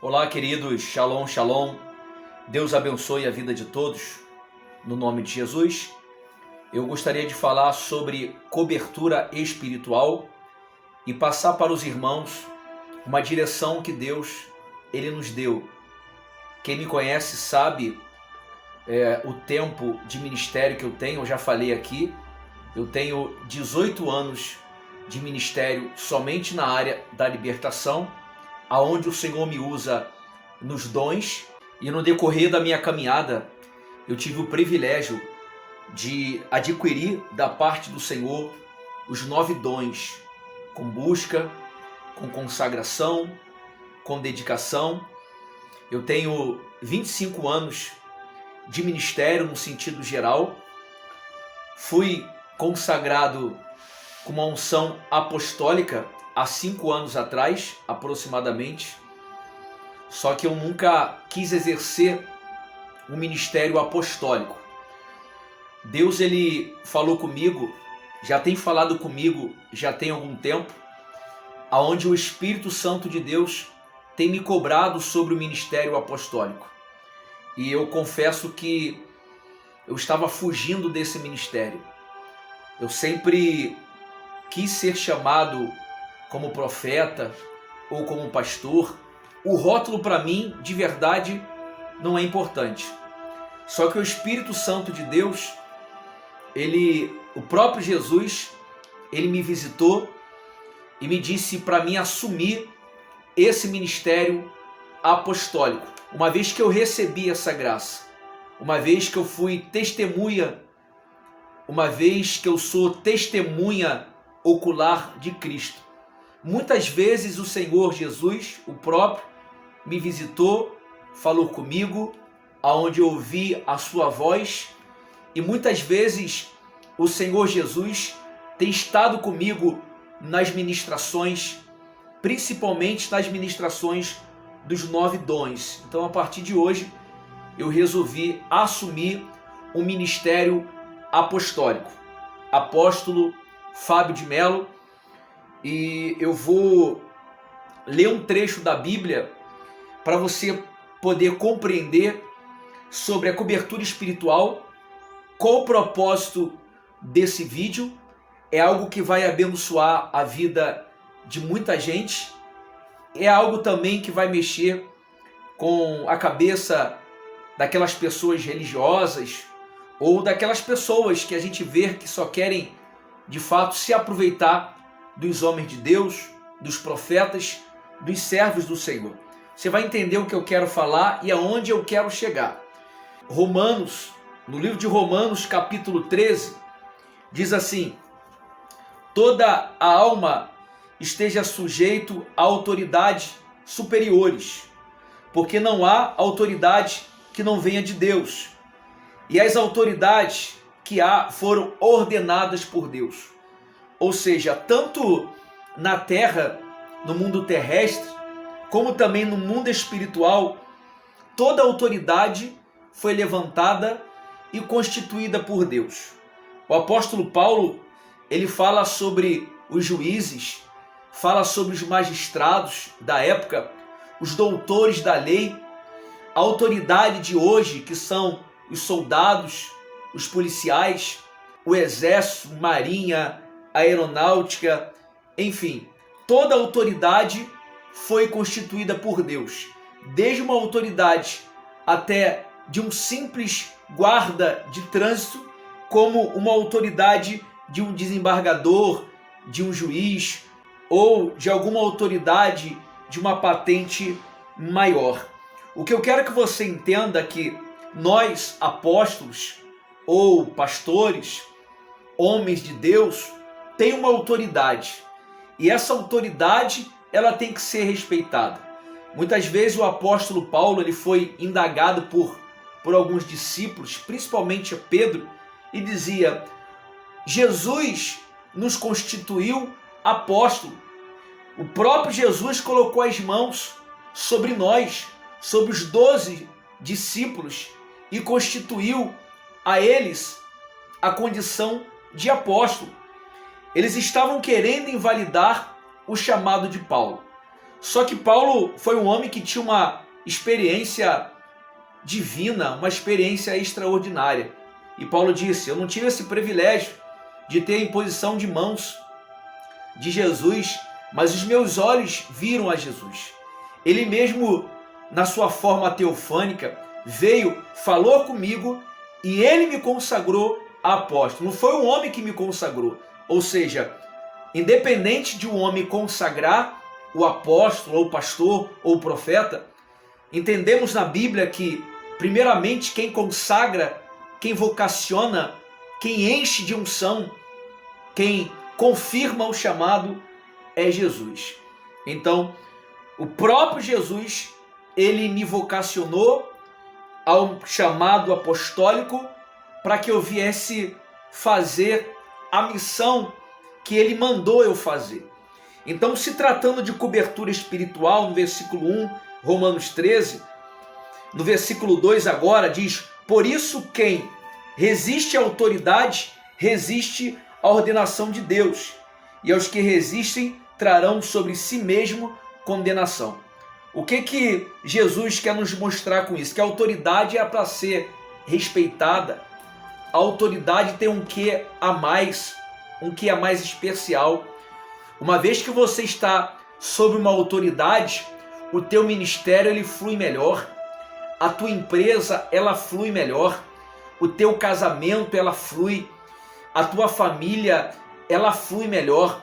Olá, queridos, shalom, shalom. Deus abençoe a vida de todos, no nome de Jesus. Eu gostaria de falar sobre cobertura espiritual e passar para os irmãos uma direção que Deus ele nos deu. Quem me conhece sabe o tempo de ministério que eu tenho, eu já falei aqui. Eu tenho 18 anos de ministério somente na área da libertação, aonde o Senhor me usa nos dons, e no decorrer da minha caminhada eu tive o privilégio de adquirir da parte do Senhor os 9 dons, com busca, com consagração, com dedicação. Eu tenho 25 anos de ministério no sentido geral. Fui consagrado com uma unção apostólica há 5 anos atrás, aproximadamente. Só que eu nunca quis exercer um ministério apostólico. Deus ele falou comigo, já tem falado comigo já tem algum tempo, aonde o Espírito Santo de Deus tem me cobrado sobre o ministério apostólico. E eu confesso que eu estava fugindo desse ministério. Eu sempre quis ser chamado como profeta ou como pastor. O rótulo para mim, de verdade, não é importante. Só que o Espírito Santo de Deus, o próprio Jesus, ele me visitou e me disse para mim assumir esse ministério apostólico. Uma vez que eu recebi essa graça, uma vez que eu fui testemunha, uma vez que eu sou testemunha ocular de Cristo. Muitas vezes o Senhor Jesus, o próprio, me visitou, falou comigo, aonde eu ouvi a sua voz, e muitas vezes o Senhor Jesus tem estado comigo nas ministrações, principalmente nas ministrações dos 9 dons. Então, a partir de hoje, eu resolvi assumir um ministério apostólico. Apóstolo Fábio de Mello, e eu vou ler um trecho da Bíblia para você poder compreender sobre a cobertura espiritual. Qual o propósito desse vídeo? É algo que vai abençoar a vida de muita gente, é algo também que vai mexer com a cabeça daquelas pessoas religiosas ou daquelas pessoas que a gente vê que só querem de fato se aproveitar dos homens de Deus, dos profetas, dos servos do Senhor. Você vai entender o que eu quero falar e aonde eu quero chegar. Romanos, no livro de Romanos, capítulo 13, diz assim: toda a alma esteja sujeito a autoridades superiores, porque não há autoridade que não venha de Deus, e as autoridades que há foram ordenadas por Deus. Ou seja, tanto na terra, no mundo terrestre, como também no mundo espiritual, toda autoridade foi levantada e constituída por Deus. O apóstolo Paulo, ele fala sobre os juízes, fala sobre os magistrados da época, os doutores da lei, a autoridade de hoje, que são os soldados, os policiais, o exército, marinha, aeronáutica, enfim, toda a autoridade foi constituída por Deus, desde uma autoridade até de um simples guarda de trânsito, como uma autoridade de um desembargador, de um juiz ou de alguma autoridade de uma patente maior. O que eu quero que você entenda é que nós, apóstolos ou pastores, homens de Deus, tem uma autoridade, e essa autoridade ela tem que ser respeitada. Muitas vezes o apóstolo Paulo ele foi indagado por alguns discípulos, principalmente Pedro, e dizia: Jesus nos constituiu apóstolo. O próprio Jesus colocou as mãos sobre nós, sobre os 12 discípulos, e constituiu a eles a condição de apóstolo. Eles estavam querendo invalidar o chamado de Paulo. Só que Paulo foi um homem que tinha uma experiência divina, uma experiência extraordinária. E Paulo disse: eu não tive esse privilégio de ter a imposição de mãos de Jesus, mas os meus olhos viram a Jesus. Ele mesmo, na sua forma teofânica, veio, falou comigo e ele me consagrou a apóstolo. Não foi um homem que me consagrou. Ou seja, independente de um homem consagrar o apóstolo, ou o pastor, ou o profeta, entendemos na Bíblia que, primeiramente, quem consagra, quem vocaciona, quem enche de unção, quem confirma o chamado é Jesus. Então, o próprio Jesus, ele me vocacionou ao chamado apostólico para que eu viesse fazer a missão que ele mandou eu fazer. Então, se tratando de cobertura espiritual, no versículo 1, Romanos 13, no versículo 2 agora diz: por isso quem resiste à autoridade, resiste à ordenação de Deus, e aos que resistem trarão sobre si mesmo condenação. O que Jesus quer nos mostrar com isso? Que a autoridade é para ser respeitada. A autoridade tem um quê a mais, um quê a mais especial. Uma vez que você está sob uma autoridade, o teu ministério ele flui melhor, a tua empresa ela flui melhor, o teu casamento ela flui, a tua família ela flui melhor.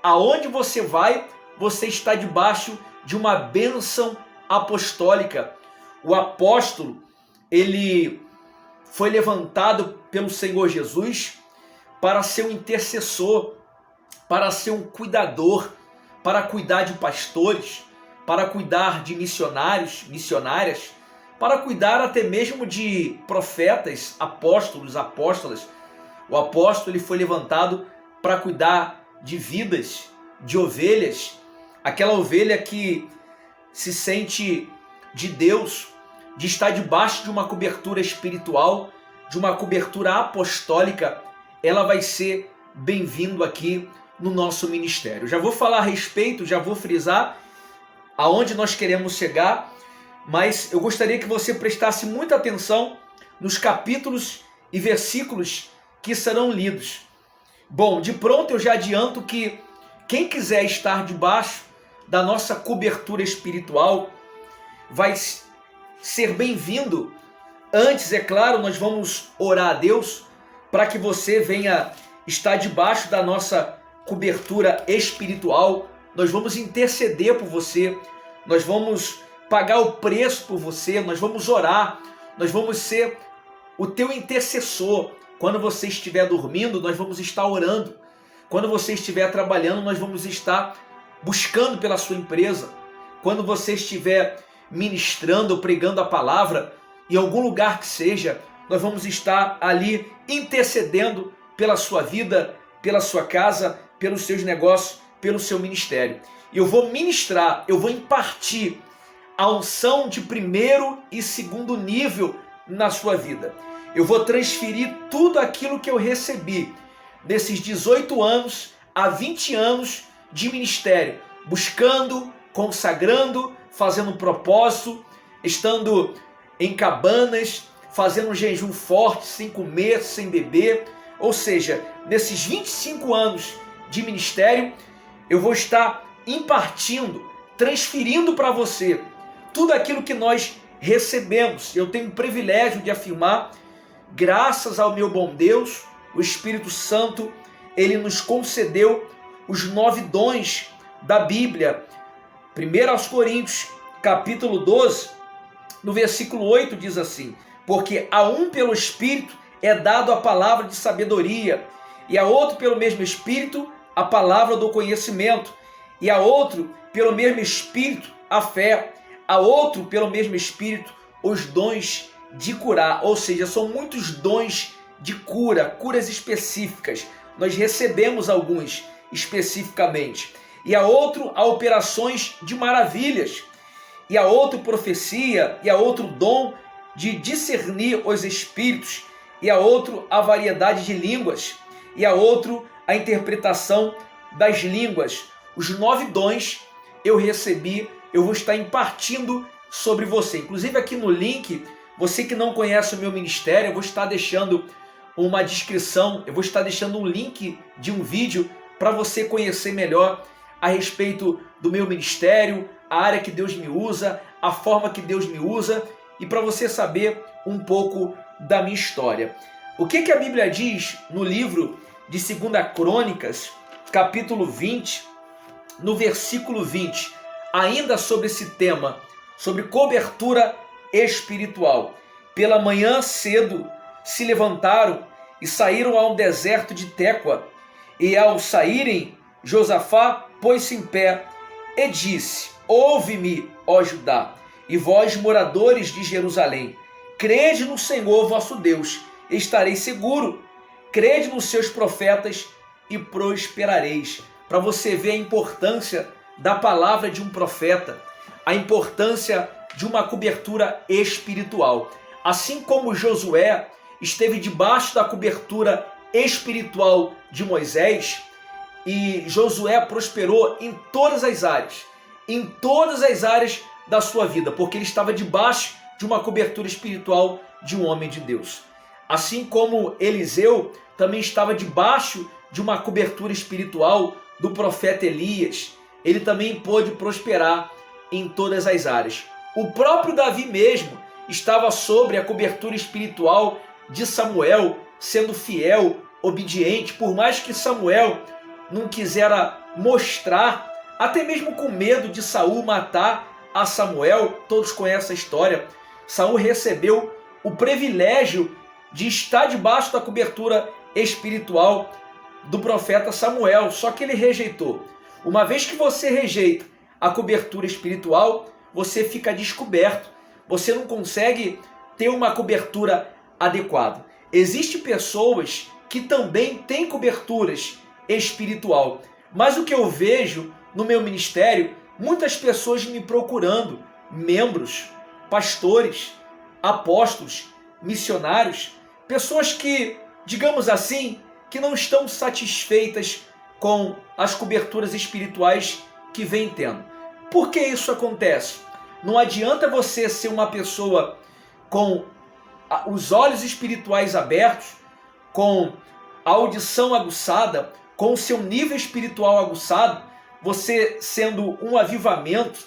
Aonde você vai, você está debaixo de uma bênção apostólica. O apóstolo, ele foi levantado pelo Senhor Jesus para ser um intercessor, para ser um cuidador, para cuidar de pastores, para cuidar de missionários, missionárias, para cuidar até mesmo de profetas, apóstolos, apóstolas. O apóstolo ele foi levantado para cuidar de vidas, de ovelhas, aquela ovelha que se sente de Deus, de estar debaixo de uma cobertura espiritual, de uma cobertura apostólica, ela vai ser bem-vindo aqui no nosso ministério. Já vou falar a respeito, já vou frisar aonde nós queremos chegar, mas eu gostaria que você prestasse muita atenção nos capítulos e versículos que serão lidos. Bom, de pronto eu já adianto que quem quiser estar debaixo da nossa cobertura espiritual vai ser bem-vindo. Antes, é claro, nós vamos orar a Deus para que você venha estar debaixo da nossa cobertura espiritual. Nós vamos interceder por você, nós vamos pagar o preço por você, nós vamos orar, nós vamos ser o teu intercessor. Quando você estiver dormindo, nós vamos estar orando. Quando você estiver trabalhando, nós vamos estar buscando pela sua empresa. Quando você estiver ministrando ou pregando a palavra, em algum lugar que seja, nós vamos estar ali intercedendo pela sua vida, pela sua casa, pelos seus negócios, pelo seu ministério. E eu vou ministrar, eu vou impartir a unção de primeiro e segundo nível na sua vida. Eu vou transferir tudo aquilo que eu recebi nesses 18 anos a 20 anos de ministério, buscando, consagrando, fazendo um propósito, estando em cabanas, fazendo um jejum forte, sem comer, sem beber. Ou seja, nesses 25 anos de ministério, eu vou estar impartindo, transferindo para você tudo aquilo que nós recebemos. Eu tenho o privilégio de afirmar, graças ao meu bom Deus, o Espírito Santo, ele nos concedeu os 9 dons da Bíblia. 1 aos Coríntios, capítulo 12, no versículo 8 diz assim: porque a um pelo Espírito é dado a palavra de sabedoria, e a outro pelo mesmo Espírito a palavra do conhecimento, e a outro pelo mesmo Espírito a fé, a outro pelo mesmo Espírito os dons de curar. Ou seja, são muitos dons de cura, curas específicas. Nós recebemos alguns especificamente. E a outro a operações de maravilhas, e a outro profecia, e a outro dom de discernir os espíritos, e a outro a variedade de línguas, e a outro a interpretação das línguas. Os 9 dons eu recebi, eu vou estar impartindo sobre você. Inclusive aqui no link, você que não conhece o meu ministério, eu vou estar deixando uma descrição, eu vou estar deixando um link de um vídeo para você conhecer melhor a respeito do meu ministério, a área que Deus me usa, a forma que Deus me usa e para você saber um pouco da minha história. O que a Bíblia diz no livro de 2 Crônicas, capítulo 20, no versículo 20, ainda sobre esse tema, sobre cobertura espiritual. Pela manhã cedo se levantaram e saíram ao deserto de Tecoa, e ao saírem, Josafá pôs-se em pé e disse: ouve-me, ó Judá, e vós, moradores de Jerusalém, crede no Senhor vosso Deus, e estareis seguro. Crede nos seus profetas e prosperareis. Para você ver a importância da palavra de um profeta, a importância de uma cobertura espiritual. Assim como Josué esteve debaixo da cobertura espiritual de Moisés, e Josué prosperou em todas as áreas da sua vida, porque ele estava debaixo de uma cobertura espiritual de um homem de Deus. Assim como Eliseu também estava debaixo de uma cobertura espiritual do profeta Elias, ele também pôde prosperar em todas as áreas. O próprio Davi mesmo estava sobre a cobertura espiritual de Samuel, sendo fiel, obediente, por mais que Samuel não quisera mostrar, até mesmo com medo de Saul matar a Samuel. Todos conhecem a história. Saul recebeu o privilégio de estar debaixo da cobertura espiritual do profeta Samuel, só que ele rejeitou. Uma vez que você rejeita a cobertura espiritual, você fica descoberto, você não consegue ter uma cobertura adequada. Existem pessoas que também têm coberturas espiritual, mas o que eu vejo no meu ministério, muitas pessoas me procurando, membros, pastores, apóstolos, missionários, pessoas que, digamos assim, que não estão satisfeitas com as coberturas espirituais que vem tendo. Por que isso acontece? Não adianta você ser uma pessoa com os olhos espirituais abertos, com a audição aguçada, com o seu nível espiritual aguçado, você sendo um avivamento,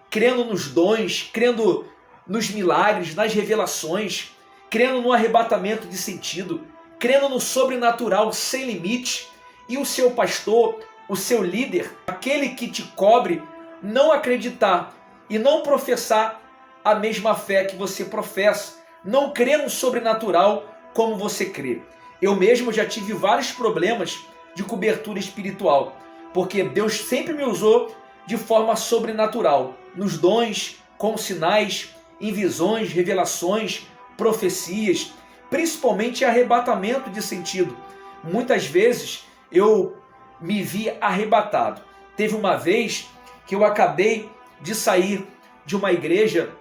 crendo nos dons, crendo nos milagres, nas revelações, crendo no arrebatamento de sentido, crendo no sobrenatural sem limite, e o seu pastor, o seu líder, aquele que te cobre, não acreditar e não professar a mesma fé que você professa, não crer no sobrenatural como você crê. Eu mesmo já tive vários problemas de cobertura espiritual, porque Deus sempre me usou de forma sobrenatural, nos dons, com sinais, em visões, revelações, profecias, principalmente arrebatamento de sentido. Muitas vezes eu me vi arrebatado. Teve uma vez que eu acabei de sair de uma igreja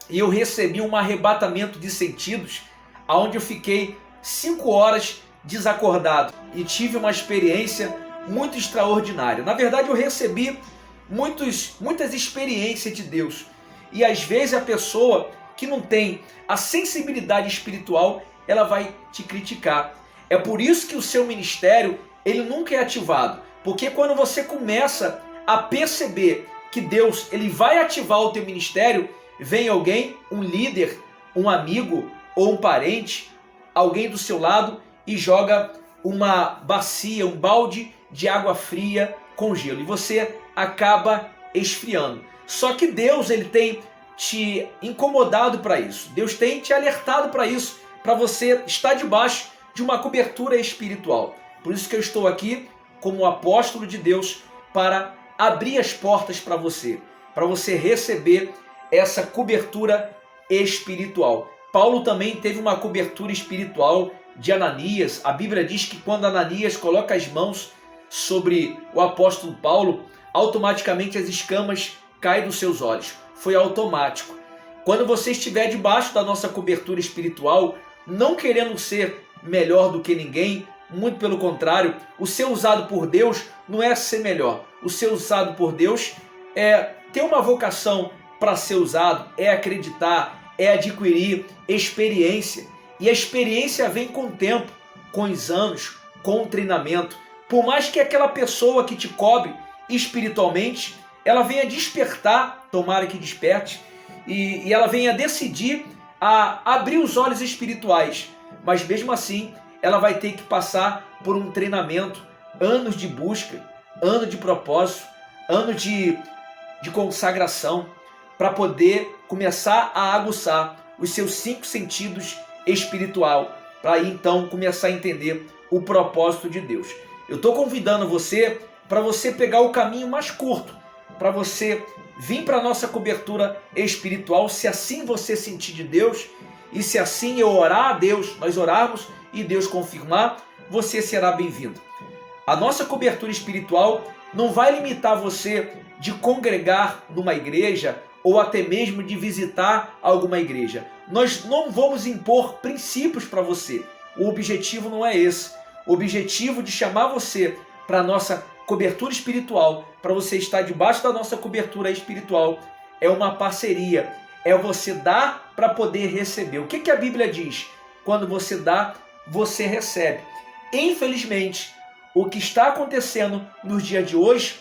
e eu recebi um arrebatamento de sentidos, onde eu fiquei 5 horas desacordado e tive uma experiência muito extraordinária. Na verdade, eu recebi muitas experiências de Deus, e às vezes a pessoa que não tem a sensibilidade espiritual, ela vai te criticar. É por isso que o seu ministério, ele nunca é ativado, porque quando você começa a perceber que Deus, ele vai ativar o teu ministério, vem alguém, um líder, um amigo ou um parente, alguém do seu lado, e joga uma bacia, um balde de água fria com gelo, e você acaba esfriando. Só que Deus, ele tem te incomodado para isso. Deus tem te alertado para isso, para você estar debaixo de uma cobertura espiritual. Por isso que eu estou aqui como apóstolo de Deus, para abrir as portas para você receber essa cobertura espiritual. Paulo também teve uma cobertura espiritual de Ananias. A Bíblia diz que quando Ananias coloca as mãos sobre o apóstolo Paulo, automaticamente as escamas caem dos seus olhos. Foi automático. Quando você estiver debaixo da nossa cobertura espiritual, não querendo ser melhor do que ninguém, muito pelo contrário, o ser usado por Deus não é ser melhor. O ser usado por Deus ter uma vocação para ser usado, é acreditar, é adquirir experiência. E a experiência vem com o tempo, com os anos, com o treinamento. Por mais que aquela pessoa que te cobre espiritualmente, ela venha despertar, tomara que desperte, e ela venha decidir a abrir os olhos espirituais. Mas mesmo assim, ela vai ter que passar por um treinamento, anos de busca, anos de propósito, anos de consagração, para poder começar a aguçar os seus 5 sentidos espiritual, para aí então começar a entender o propósito de Deus. Eu estou convidando você para você pegar o caminho mais curto, para você vir para a nossa cobertura espiritual, se assim você sentir de Deus, e se assim eu orar a Deus, nós orarmos e Deus confirmar, você será bem-vindo. A nossa cobertura espiritual não vai limitar você de congregar numa igreja ou até mesmo de visitar alguma igreja. Nós não vamos impor princípios para você. O objetivo não é esse. O objetivo de chamar você para a nossa cobertura espiritual, para você estar debaixo da nossa cobertura espiritual, é uma parceria. É você dar para poder receber. O que a Bíblia diz? Quando você dá, você recebe. Infelizmente, o que está acontecendo nos dias de hoje,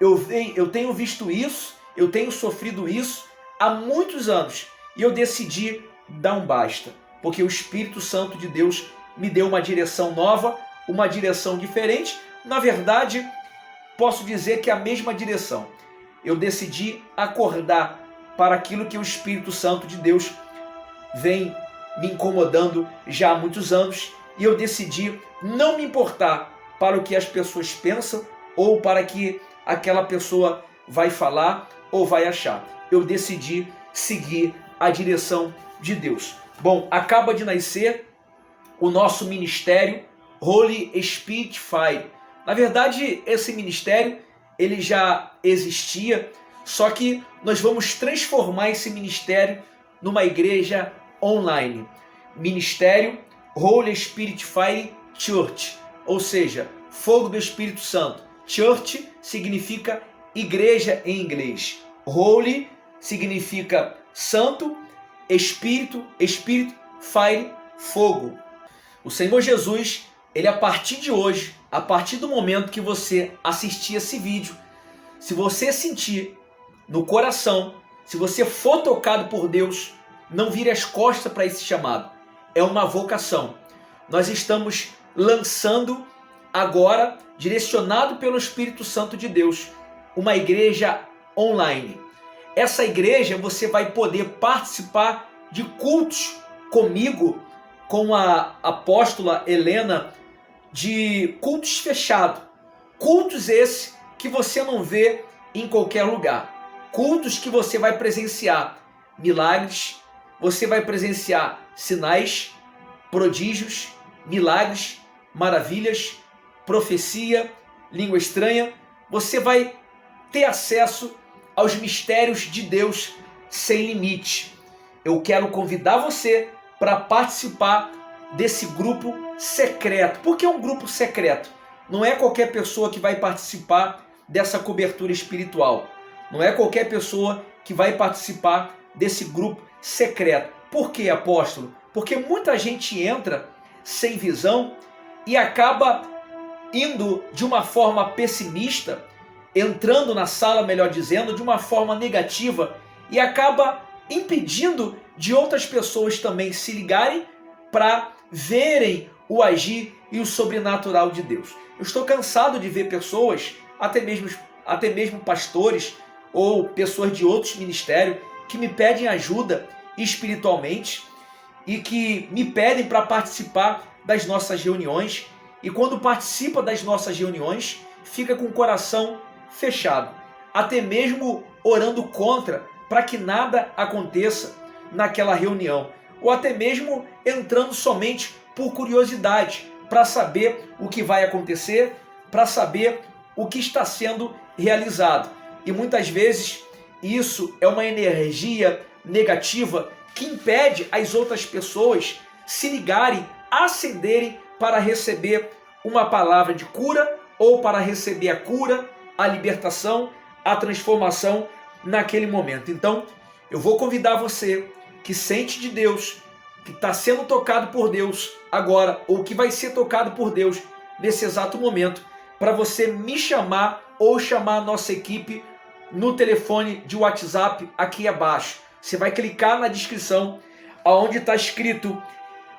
eu tenho visto isso, eu tenho sofrido isso há muitos anos. E eu decidi dar um basta. Porque o Espírito Santo de Deus me deu uma direção nova, uma direção diferente. Na verdade, posso dizer que é a mesma direção. Eu decidi acordar para aquilo que o Espírito Santo de Deus vem me incomodando já há muitos anos. E eu decidi não me importar para o que as pessoas pensam ou para que aquela pessoa vai falar ou vai achar. Eu decidi seguir a direção de Deus. Bom, acaba de nascer o nosso ministério Holy Spirit Fire. Na verdade, esse ministério ele já existia, só que nós vamos transformar esse ministério numa igreja online. Ministério Holy Spirit Fire Church, ou seja, Fogo do Espírito Santo. Church significa igreja em inglês. Holy significa santo, Espírito, Fire, fogo. O Senhor Jesus, ele a partir de hoje, a partir do momento que você assistir esse vídeo, se você sentir no coração, se você for tocado por Deus, não vire as costas para esse chamado. É uma vocação. Nós estamos lançando agora, direcionado pelo Espírito Santo de Deus, uma igreja online. Essa igreja você vai poder participar de cultos comigo, com a apóstola Helena, de cultos fechados. Cultos esses que você não vê em qualquer lugar. Cultos que você vai presenciar milagres, você vai presenciar sinais, prodígios, milagres, maravilhas, profecia, língua estranha. Você vai ter acesso aos mistérios de Deus sem limite. Eu quero convidar você para participar desse grupo secreto. Por que um grupo secreto? Não é qualquer pessoa que vai participar dessa cobertura espiritual. Não é qualquer pessoa que vai participar desse grupo secreto. Por que, apóstolo? Porque muita gente entra sem visão e acaba indo de uma forma pessimista, entrando na sala, melhor dizendo, de uma forma negativa, e acaba impedindo de outras pessoas também se ligarem para verem o agir e o sobrenatural de Deus. Eu estou cansado de ver pessoas, até mesmo pastores ou pessoas de outros ministérios, que me pedem ajuda espiritualmente e que me pedem para participar das nossas reuniões, e quando participa das nossas reuniões, fica com o coração fechado, até mesmo orando contra, para que nada aconteça naquela reunião, ou até mesmo entrando somente por curiosidade, para saber o que vai acontecer, para saber o que está sendo realizado. E muitas vezes isso é uma energia negativa que impede as outras pessoas se ligarem, acenderem para receber uma palavra de cura, ou para receber a cura, a libertação, a transformação naquele momento. Então, eu vou convidar você que sente de Deus, que está sendo tocado por Deus agora, ou que vai ser tocado por Deus nesse exato momento, para você me chamar ou chamar a nossa equipe no telefone de WhatsApp aqui abaixo. Você vai clicar na descrição, onde está escrito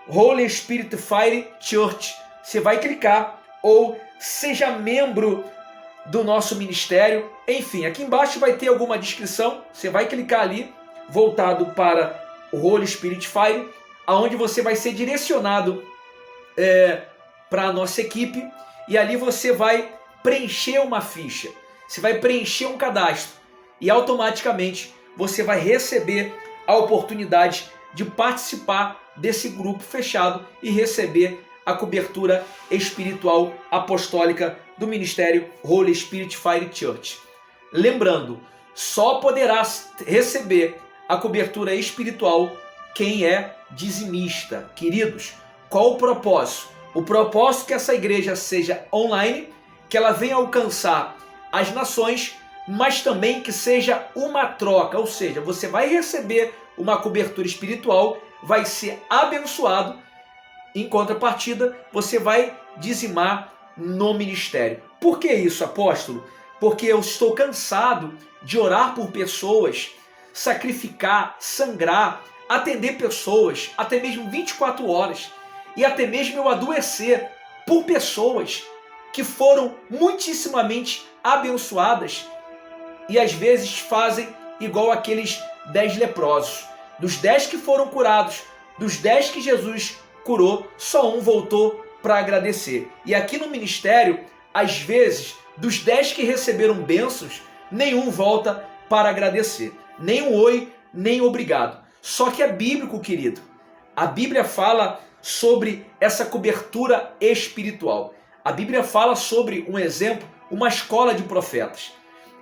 Holy Spirit Fire Church. Você vai clicar, ou seja membro do nosso ministério. Enfim, aqui embaixo vai ter alguma descrição. Você vai clicar ali, voltado para o Holy Spirit Fire, aonde você vai ser direcionado para a nossa equipe, e ali você vai preencher uma ficha, você vai preencher um cadastro, e automaticamente você vai receber a oportunidade de participar desse grupo fechado e receber a cobertura espiritual apostólica do Ministério Holy Spirit Fire Church. Lembrando, só poderá receber a cobertura espiritual quem é dizimista. Queridos, qual o propósito? O propósito é que essa igreja seja online, que ela venha alcançar as nações, mas também que seja uma troca, ou seja, você vai receber uma cobertura espiritual, vai ser abençoado, em contrapartida, você vai dizimar no ministério. Por que isso, apóstolo? Porque eu estou cansado de orar por pessoas, sacrificar, sangrar, atender pessoas, até mesmo 24 horas, e até mesmo eu adoecer por pessoas que foram muitíssimamente abençoadas, e às vezes fazem igual aqueles 10 leprosos. Dos 10 que foram curados, dos 10 que Jesus curou, só um voltou para agradecer. E aqui no ministério, às vezes, dos 10 que receberam bênçãos, nenhum volta para agradecer. Nem um oi, nem obrigado. Só que é bíblico, querido. A Bíblia fala sobre essa cobertura espiritual. A Bíblia fala sobre um exemplo, uma escola de profetas.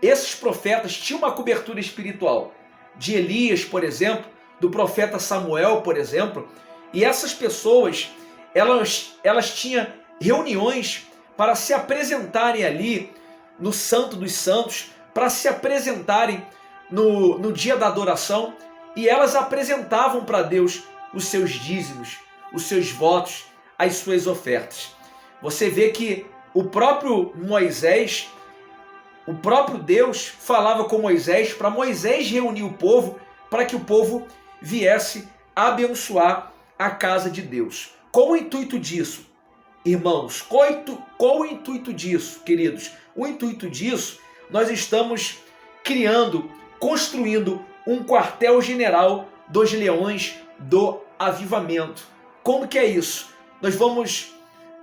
Esses profetas tinham uma cobertura espiritual. De Elias, por exemplo, do profeta Samuel, por exemplo. E essas pessoas, elas tinham reuniões para se apresentarem ali no Santo dos Santos, para se apresentarem no dia da adoração, e elas apresentavam para Deus os seus dízimos, os seus votos, as suas ofertas. Você vê que o próprio Moisés, o próprio Deus falava com Moisés, para Moisés reunir o povo, para que o povo viesse abençoar a casa de Deus. Qual o intuito disso, irmãos? Qual o intuito disso, queridos? O intuito disso, nós estamos criando, construindo um quartel-general dos leões do avivamento. Como que é isso? Nós vamos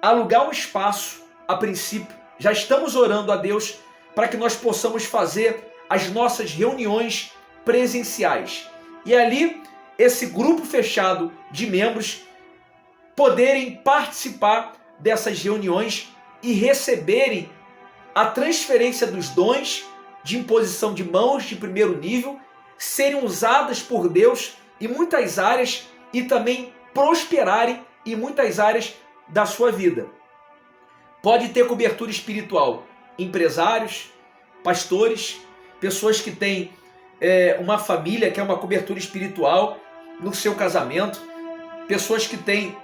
alugar um espaço, a princípio, já estamos orando a Deus para que nós possamos fazer as nossas reuniões presenciais. E ali, esse grupo fechado de membros poderem participar dessas reuniões e receberem a transferência dos dons de imposição de mãos de primeiro nível, serem usadas por Deus em muitas áreas e também prosperarem em muitas áreas da sua vida. Pode ter cobertura espiritual, empresários, pastores, pessoas que têm uma família que é uma cobertura espiritual no seu casamento, pessoas que têm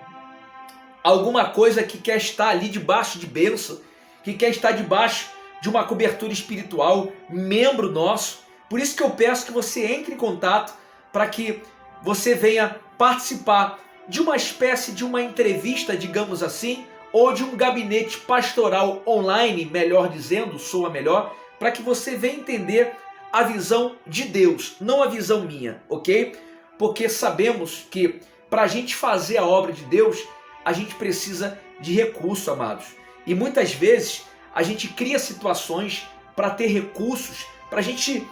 alguma coisa que quer estar ali debaixo de bênção, que quer estar debaixo de uma cobertura espiritual, membro nosso. Por isso que eu peço que você entre em contato para que você venha participar de uma espécie de uma entrevista, digamos assim, ou de um gabinete pastoral online, melhor dizendo, soa melhor, para que você venha entender a visão de Deus, não a visão minha, ok? Porque sabemos que para a gente fazer a obra de Deus, a gente precisa de recurso, amados. E muitas vezes a gente cria situações para ter recursos, para a gente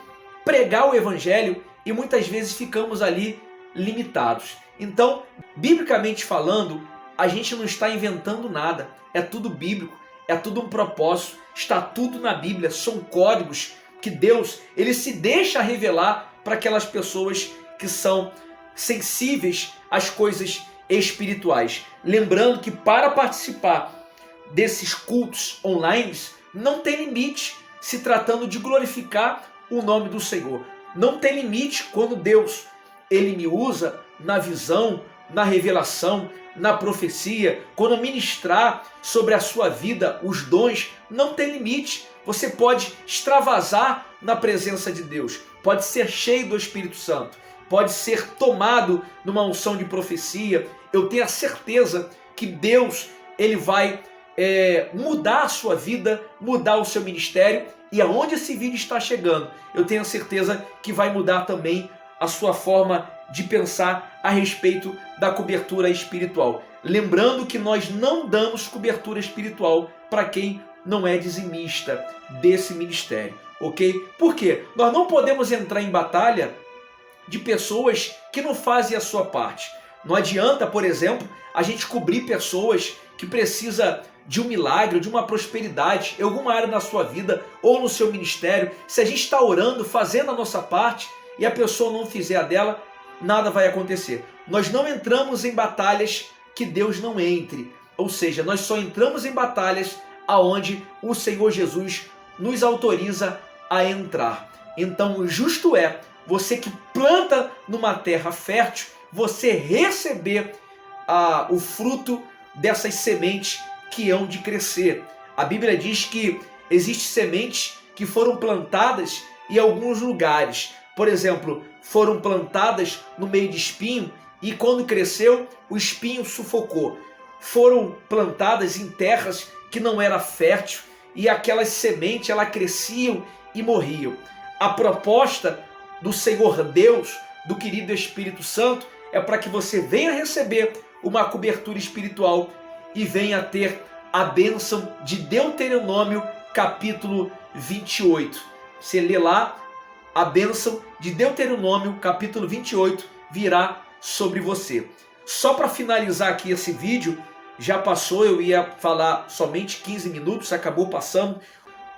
pregar o evangelho, e muitas vezes ficamos ali limitados. Então, biblicamente falando, a gente não está inventando nada. É tudo bíblico, é tudo um propósito, está tudo na Bíblia, são códigos que Deus, ele se deixa revelar para aquelas pessoas que são sensíveis às coisas espirituais. Lembrando que para participar desses cultos online não tem limite. se tratando de glorificar o nome do Senhor. Não tem limite quando Deus ele me usa na visão, na revelação, na profecia, quando ministrar sobre a sua vida os dons, não tem limite. Você pode extravasar na presença de Deus, pode ser cheio do Espírito Santo, pode ser tomado numa unção de profecia. Eu tenho a certeza que Deus ele vai mudar a sua vida, mudar o seu ministério, e aonde esse vídeo está chegando, eu tenho a certeza que vai mudar também a sua forma de pensar a respeito da cobertura espiritual. Lembrando que nós não damos cobertura espiritual para quem não é dizimista desse ministério, ok? Por quê? Nós não podemos entrar em batalha de pessoas que não fazem a sua parte. Não adianta, por exemplo, a gente cobrir pessoas que precisam de um milagre, de uma prosperidade em alguma área na sua vida ou no seu ministério. Se a gente está orando, fazendo a nossa parte e a pessoa não fizer a dela, nada vai acontecer. Nós não entramos em batalhas que Deus não entre. Ou seja, nós só entramos em batalhas aonde o Senhor Jesus nos autoriza a entrar. Então, o justo é você que planta numa terra fértil, você receber o fruto dessas sementes que hão de crescer. A Bíblia diz que existem sementes que foram plantadas em alguns lugares. Por exemplo, foram plantadas no meio de espinho e quando cresceu, o espinho sufocou. Foram plantadas em terras que não era fértil e aquelas sementes elas cresciam e morriam. A proposta do Senhor Deus, do querido Espírito Santo, é para que você venha receber uma cobertura espiritual e venha ter a bênção de Deuteronômio capítulo 28. Você lê lá, a bênção de Deuteronômio capítulo 28 virá sobre você. Só para finalizar aqui esse vídeo, já passou, eu ia falar somente 15 minutos, acabou passando.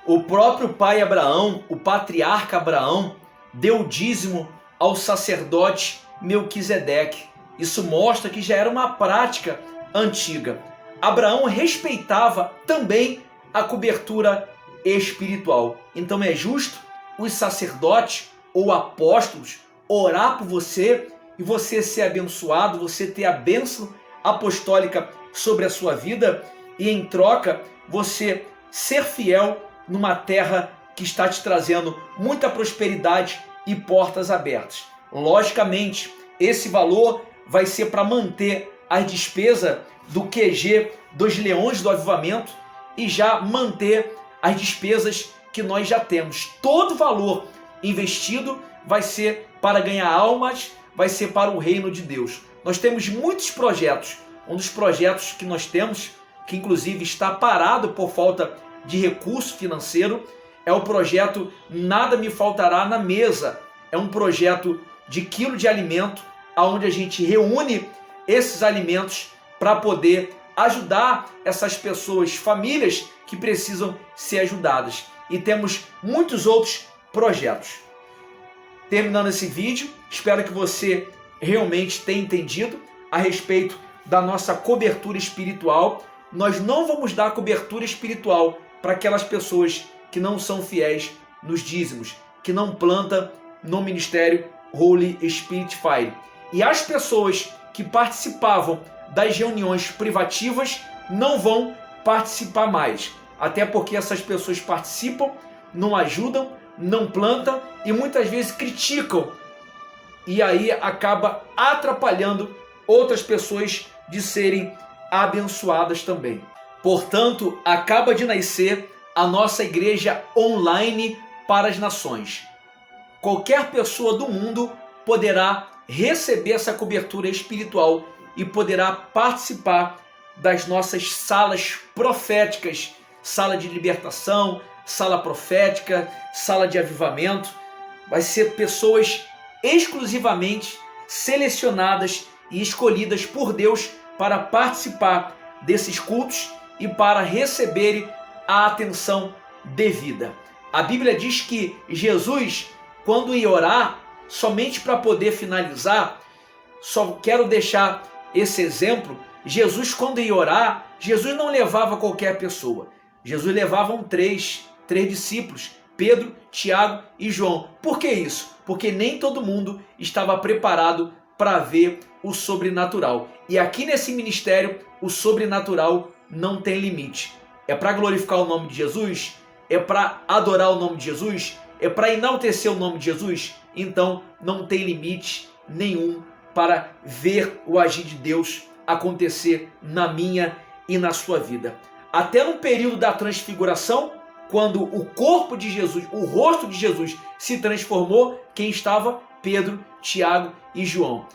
O próprio pai Abraão, o patriarca Abraão, deu dízimo ao sacerdote Melquisedeque. Isso mostra que já era uma prática antiga. Abraão respeitava também a cobertura espiritual. Então é justo os sacerdotes ou apóstolos orar por você e você ser abençoado, você ter a bênção apostólica sobre a sua vida e em troca você ser fiel numa terra que está te trazendo muita prosperidade e portas abertas. Logicamente, esse valor vai ser para manter a despesa do QG dos Leões do Avivamento e já manter as despesas que nós já temos. Todo valor investido vai ser para ganhar almas, vai ser para o reino de Deus. Nós temos muitos projetos. Um dos projetos que nós temos, que inclusive está parado por falta de recurso financeiro, é o projeto Nada Me Faltará na Mesa. É um projeto de quilo de alimento, onde a gente reúne esses alimentos para poder ajudar essas pessoas, famílias que precisam ser ajudadas. E temos muitos outros projetos. Terminando esse vídeo, espero que você realmente tenha entendido a respeito da nossa cobertura espiritual. Nós não vamos dar cobertura espiritual para aquelas pessoas que não são fiéis nos dízimos, que não plantam no ministério Holy Spirit Fire. E as pessoas que participavam das reuniões privativas não vão participar mais. Até porque essas pessoas participam, não ajudam, não plantam e muitas vezes criticam. E aí acaba atrapalhando outras pessoas de serem abençoadas também. Portanto, acaba de nascer a nossa igreja online para as nações. Qualquer pessoa do mundo poderá receber essa cobertura espiritual e poderá participar das nossas salas proféticas, sala de libertação, sala profética, sala de avivamento. Vai ser pessoas exclusivamente selecionadas e escolhidas por Deus para participar desses cultos e para receberem a atenção devida. A Bíblia diz que Jesus, quando ia orar, somente para poder finalizar, só quero deixar esse exemplo. Jesus, quando ia orar, Jesus não levava qualquer pessoa. Jesus levava 3, 3 discípulos, Pedro, Tiago e João. Por que isso? Porque nem todo mundo estava preparado para ver o sobrenatural. E aqui nesse ministério, o sobrenatural não tem limite. É para glorificar o nome de Jesus? É para adorar o nome de Jesus? É para enaltecer o nome de Jesus? Então não tem limite nenhum para ver o agir de Deus acontecer na minha e na sua vida. Até no período da transfiguração, quando o corpo de Jesus, o rosto de Jesus se transformou, quem estava? Pedro, Tiago e João.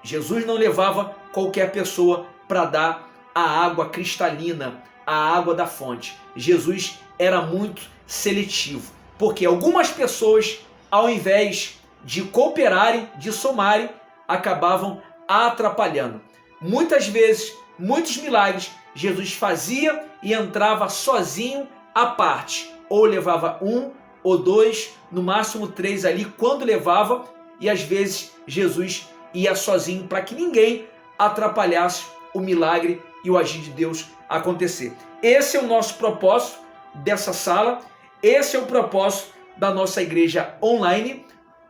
Jesus não levava qualquer pessoa para dar a água cristalina, a água da fonte. Jesus era muito seletivo, porque algumas pessoas, ao invés de cooperarem, de somarem, acabavam atrapalhando. Muitas vezes, muitos milagres, Jesus fazia e entrava sozinho à parte, ou levava 1 ou 2, no máximo 3 ali, quando levava, e às vezes Jesus ia sozinho para que ninguém atrapalhasse o milagre e o agir de Deus acontecer. Esse é o nosso propósito dessa sala, esse é o propósito da nossa igreja online,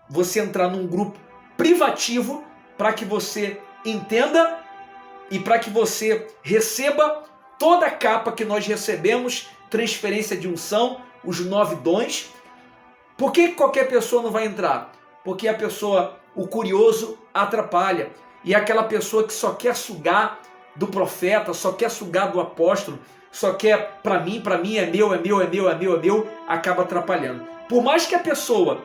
você entrar num grupo privativo para que você entenda e para que você receba toda a capa que nós recebemos, transferência de unção, os 9 dons. Por que qualquer pessoa não vai entrar? Porque a pessoa, o curioso, atrapalha. E aquela pessoa que só quer sugar do profeta, só quer sugar do apóstolo, só quer para mim é meu, acaba atrapalhando. Por mais que a pessoa,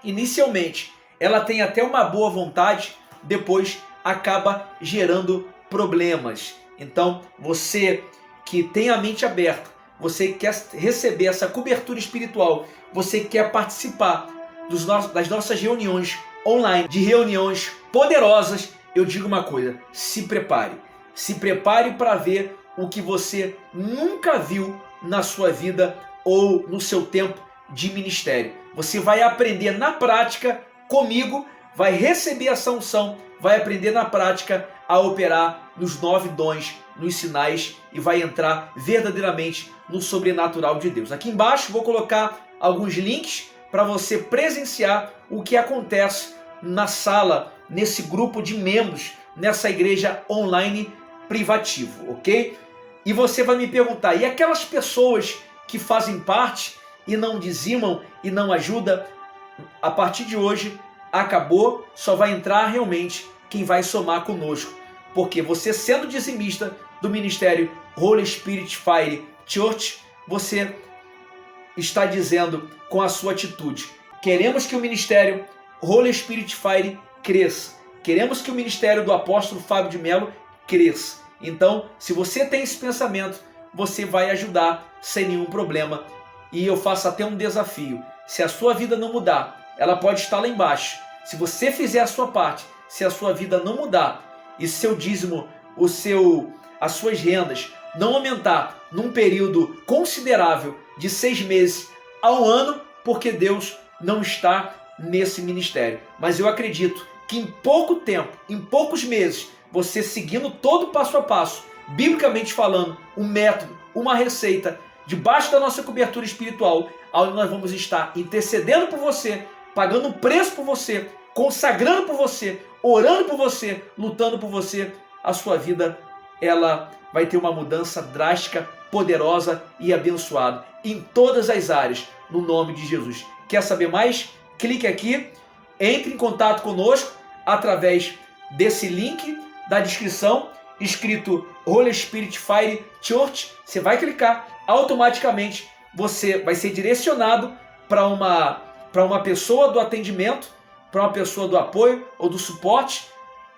inicialmente, ela tenha até uma boa vontade, depois acaba gerando problemas. Então, você que tem a mente aberta, você quer receber essa cobertura espiritual, você quer participar das nossas reuniões online, de reuniões poderosas, eu digo uma coisa, se prepare. Se prepare para ver o que você nunca viu na sua vida ou no seu tempo de ministério. Você vai aprender na prática comigo, vai receber essa unção, vai aprender na prática a operar nos 9 dons, nos sinais e vai entrar verdadeiramente no sobrenatural de Deus. Aqui embaixo vou colocar alguns links para você presenciar o que acontece na sala, nesse grupo de membros, nessa igreja online privativo, ok? E você vai me perguntar, e aquelas pessoas que fazem parte e não dizimam e não ajudam? A partir de hoje, acabou, só vai entrar realmente quem vai somar conosco. Porque você sendo dizimista do ministério Holy Spirit Fire Church, você está dizendo com a sua atitude: queremos que o ministério Holy Spirit Fire cresça. Queremos que o ministério do apóstolo Fábio de Mello cresça. Então, se você tem esse pensamento, você vai ajudar sem nenhum problema. E eu faço até um desafio. Se a sua vida não mudar, ela pode estar lá embaixo. Se você fizer a sua parte, se a sua vida não mudar e seu dízimo, as suas rendas não aumentar num período considerável de 6 meses a 1 ano, porque Deus não está nesse ministério. Mas eu acredito que em pouco tempo, em poucos meses, você seguindo todo passo a passo, biblicamente falando, um método, uma receita, debaixo da nossa cobertura espiritual, onde nós vamos estar intercedendo por você, pagando um preço por você, consagrando por você, orando por você, lutando por você, a sua vida ela vai ter uma mudança drástica, poderosa e abençoada em todas as áreas, no nome de Jesus. Quer saber mais? Clique aqui, entre em contato conosco através desse link da descrição, escrito Holy Spirit Fire Church. Você vai clicar, automaticamente você vai ser direcionado para uma pessoa do atendimento, para uma pessoa do apoio ou do suporte,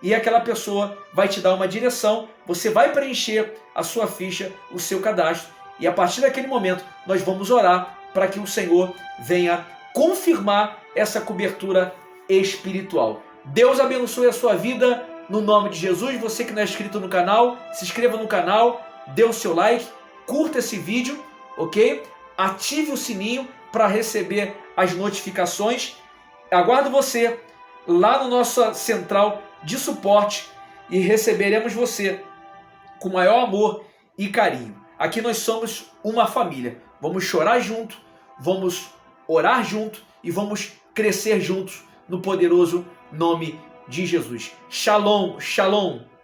e aquela pessoa vai te dar uma direção, você vai preencher a sua ficha, o seu cadastro, e a partir daquele momento nós vamos orar para que o Senhor venha confirmar essa cobertura espiritual. Deus abençoe a sua vida, no nome de Jesus. Você que não é inscrito no canal, se inscreva no canal, dê o seu like, curta esse vídeo, ok? Ative o sininho para receber as notificações. Aguardo você lá na nossa central de suporte e receberemos você com maior amor e carinho. Aqui nós somos uma família. Vamos chorar junto, vamos orar junto e vamos crescer juntos no poderoso nome de Jesus. Shalom, shalom.